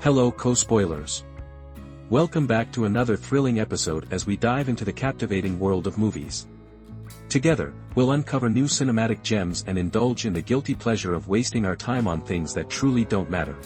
Hello co-spoilers. Welcome back to another thrilling episode as we dive into the captivating world of movies. Together, we'll uncover new cinematic gems and indulge in the guilty pleasure of wasting our time on things that truly don't matter.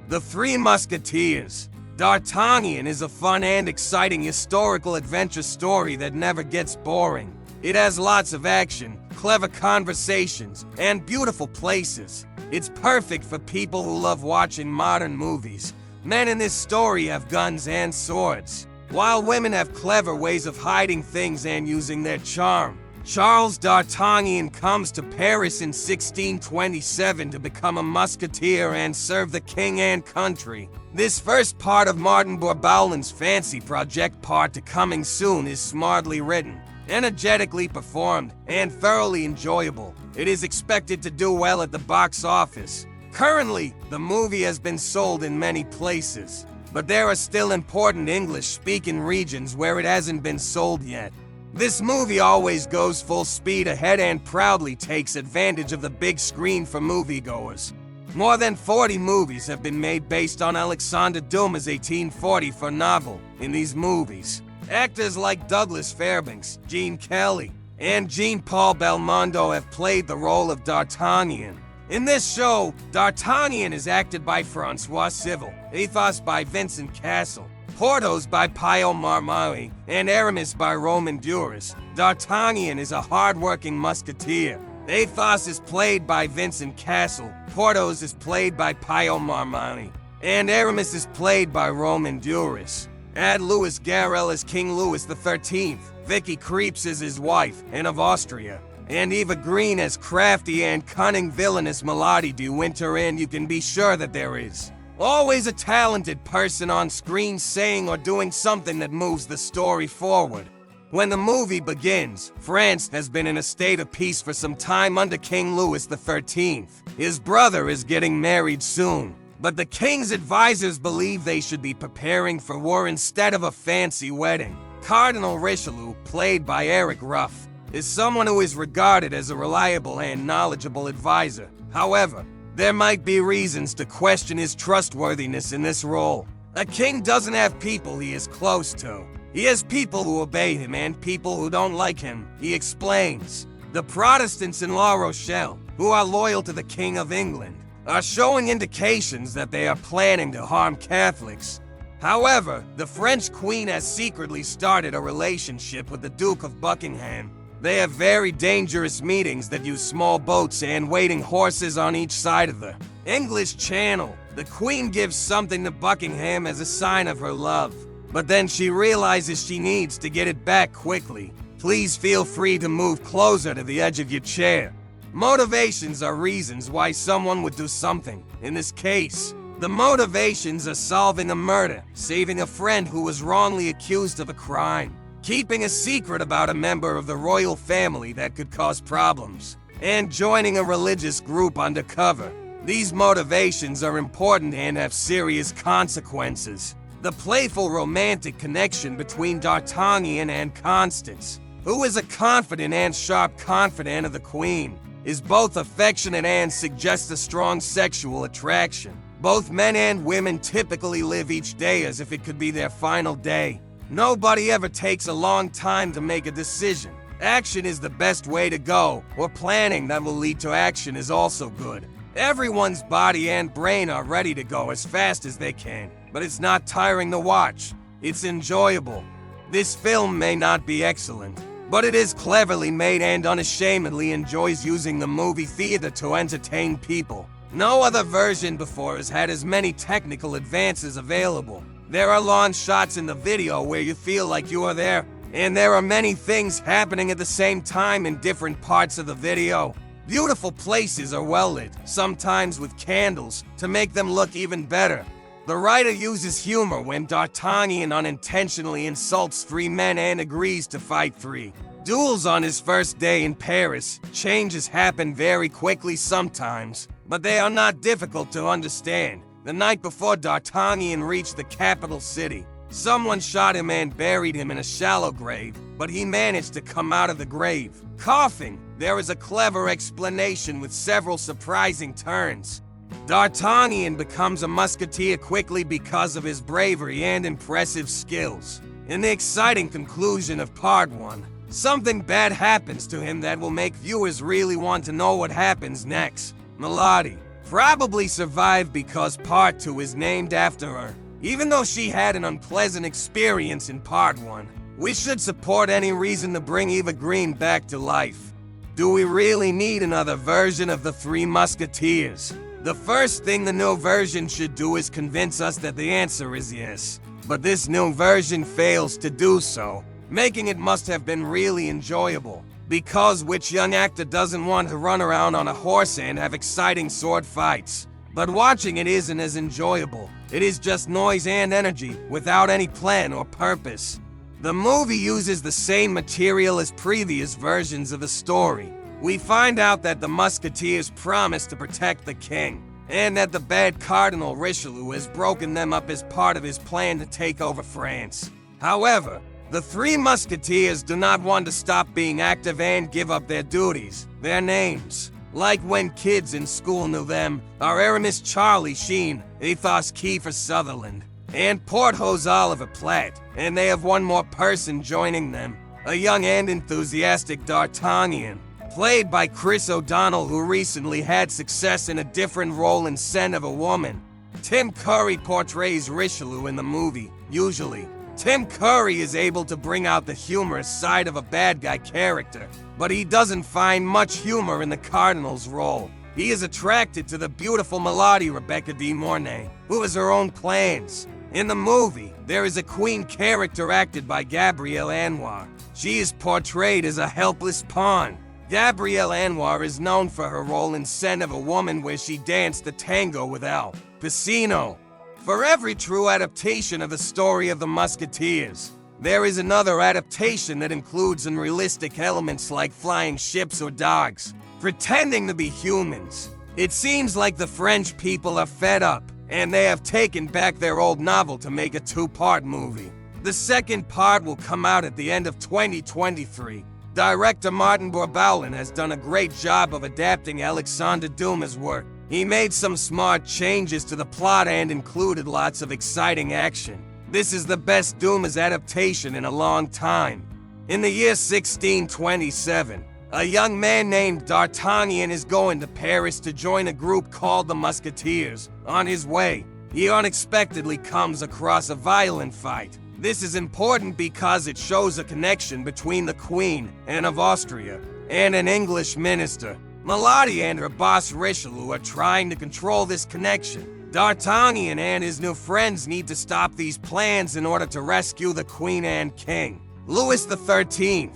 The Three Musketeers. D'Artagnan is a fun and exciting historical adventure story that never gets boring. It has lots of action, clever conversations, and beautiful places. It's perfect for people who love watching modern movies. Men in this story have guns and swords, while women have clever ways of hiding things and using their charm. Charles d'Artagnan comes to Paris in 1627 to become a musketeer and serve the king and country. This first part of Martin Bourboulon's fancy project part to coming soon is smartly written, energetically performed, and thoroughly enjoyable. It is expected to do well at the box office. Currently, the movie has been sold in many places, but there are still important English-speaking regions where it hasn't been sold yet. This movie always goes full speed ahead and proudly takes advantage of the big screen for moviegoers. More than 40 movies have been made based on Alexander Dumas' 1844 novel. In these movies, actors like Douglas Fairbanks, Gene Kelly, and Jean-Paul Belmondo have played the role of D'Artagnan. In this show, D'Artagnan is acted by Francois Civil, Athos by Vincent Cassel, Porthos by Pio Marmaille, and Aramis by Roman Duris. D'Artagnan is a hard-working musketeer. Athos is played by Vincent Cassel, Porthos is played by Pio Marmaille, and Aramis is played by Roman Duris. Add Louis Garrel as King Louis XIII, Vicky Krieps as his wife, Anne of Austria, and Eva Green as crafty and cunning villainous Milady de Winter, and you can be sure that there is always a talented person on screen saying or doing something that moves the story forward. When the movie begins, France has been in a state of peace for some time under King Louis XIII. His brother is getting married soon, but the king's advisors believe they should be preparing for war instead of a fancy wedding. Cardinal Richelieu, played by Eric Ruff, is someone who is regarded as a reliable and knowledgeable advisor. However, there might be reasons to question his trustworthiness in this role. A king doesn't have people he is close to. He has people who obey him and people who don't like him, he explains. The Protestants in La Rochelle, who are loyal to the King of England, are showing indications that they are planning to harm Catholics. However, the French Queen has secretly started a relationship with the Duke of Buckingham. They have very dangerous meetings that use small boats and waiting horses on each side of the English Channel. The Queen gives something to Buckingham as a sign of her love, but then she realizes she needs to get it back quickly. Please feel free to move closer to the edge of your chair. Motivations are reasons why someone would do something. In this case, the motivations are solving a murder, saving a friend who was wrongly accused of a crime, keeping a secret about a member of the royal family that could cause problems, and joining a religious group undercover. These motivations are important and have serious consequences. The playful romantic connection between D'Artagnan and Constance, who is a confident and sharp confidant of the Queen, is both affectionate and suggests a strong sexual attraction. Both men and women typically live each day as if it could be their final day. Nobody ever takes a long time to make a decision. Action is the best way to go, or planning that will lead to action is also good. Everyone's body and brain are ready to go as fast as they can, but it's not tiring to watch. It's enjoyable. This film may not be excellent, but it is cleverly made and unashamedly enjoys using the movie theater to entertain people. No other version before has had as many technical advances available. There are long shots in the video where you feel like you are there, and there are many things happening at the same time in different parts of the video. Beautiful places are well lit, sometimes with candles, to make them look even better. The writer uses humor when D'Artagnan unintentionally insults 3 men and agrees to fight 3 duels on his first day in Paris. Changes happen very quickly sometimes, but they are not difficult to understand. The night before D'Artagnan reached the capital city, Someone shot him and buried him in a shallow grave, but he managed to come out of the grave, coughing. There is a clever explanation with several surprising turns. D'Artagnan becomes a musketeer quickly because of his bravery and impressive skills. In the exciting conclusion of Part 1, something bad happens to him that will make viewers really want to know what happens next. Milady probably survived because Part 2 is named after her. Even though she had an unpleasant experience in Part 1, we should support any reason to bring Eva Green back to life. Do we really need another version of the Three Musketeers? The first thing the new version should do is convince us that the answer is yes. But this new version fails to do so, making it must have been really enjoyable. Because which young actor doesn't want to run around on a horse and have exciting sword fights? But watching it isn't as enjoyable. It is just noise and energy, without any plan or purpose. The movie uses the same material as previous versions of the story. We find out that the Musketeers promise to protect the king, and that the bad Cardinal Richelieu has broken them up as part of his plan to take over France. However, the Three Musketeers do not want to stop being active and give up their duties, their names. Like when kids in school knew them, are Aramis Charlie Sheen, Athos Kiefer Sutherland, and Porthos Oliver Platt, and they have one more person joining them, a young and enthusiastic D'Artagnan, played by Chris O'Donnell, who recently had success in a different role in Scent of a Woman. Tim Curry portrays Richelieu in the movie. Usually, Tim Curry is able to bring out the humorous side of a bad guy character, but he doesn't find much humor in the Cardinal's role. He is attracted to the beautiful Milady Rebecca de Mornay, who has her own plans. In the movie, there is a queen character acted by Gabrielle Anwar. She is portrayed as a helpless pawn. Gabrielle Anwar is known for her role in Scent of a Woman, where she danced the tango with Al Pacino. For every true adaptation of the story of the Musketeers, there is another adaptation that includes unrealistic elements like flying ships or dogs, pretending to be humans. It seems like the French people are fed up, and they have taken back their old novel to make a two-part movie. The second part will come out at the end of 2023. Director Martin Bourboulin has done a great job of adapting Alexandre Dumas' work. He made some smart changes to the plot and included lots of exciting action. This is the best Dumas adaptation in a long time. In the year 1627, a young man named D'Artagnan is going to Paris to join a group called the Musketeers. On his way, he unexpectedly comes across a violent fight. This is important because it shows a connection between the Queen, Anne of Austria, and an English minister. Milady and her boss Richelieu are trying to control this connection. D'Artagnan and his new friends need to stop these plans in order to rescue the Queen and King. Louis XIII.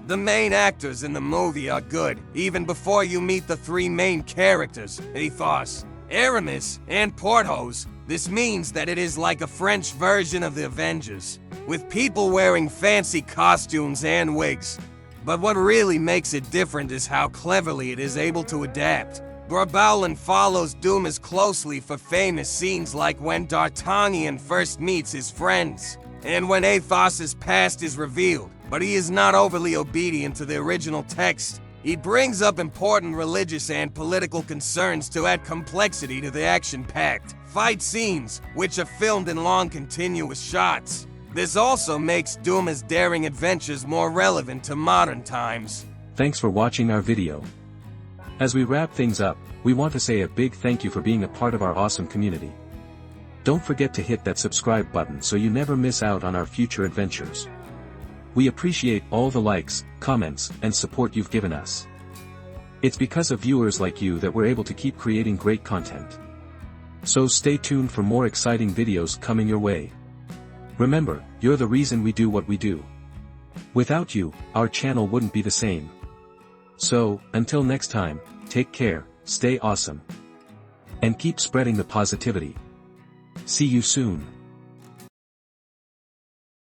The main actors in the movie are good, even before you meet the three main characters, Athos, Aramis, and Porthos. This means that it is like a French version of the Avengers, with people wearing fancy costumes and wigs. But what really makes it different is how cleverly it is able to adapt. Bourboulin follows Dumas closely for famous scenes like when D'Artagnan first meets his friends, and when Athos's past is revealed, but he is not overly obedient to the original text. He brings up important religious and political concerns to add complexity to the action-packed fight scenes, which are filmed in long continuous shots. This also makes Dumas' daring adventures more relevant to modern times. Thanks for watching our video. As we wrap things up, we want to say a big thank you for being a part of our awesome community. Don't forget to hit that subscribe button so you never miss out on our future adventures. We appreciate all the likes, comments, and support you've given us. It's because of viewers like you that we're able to keep creating great content. So stay tuned for more exciting videos coming your way. Remember, you're the reason we do what we do. Without you, our channel wouldn't be the same. So, until next time, take care, stay awesome, and keep spreading the positivity. See you soon.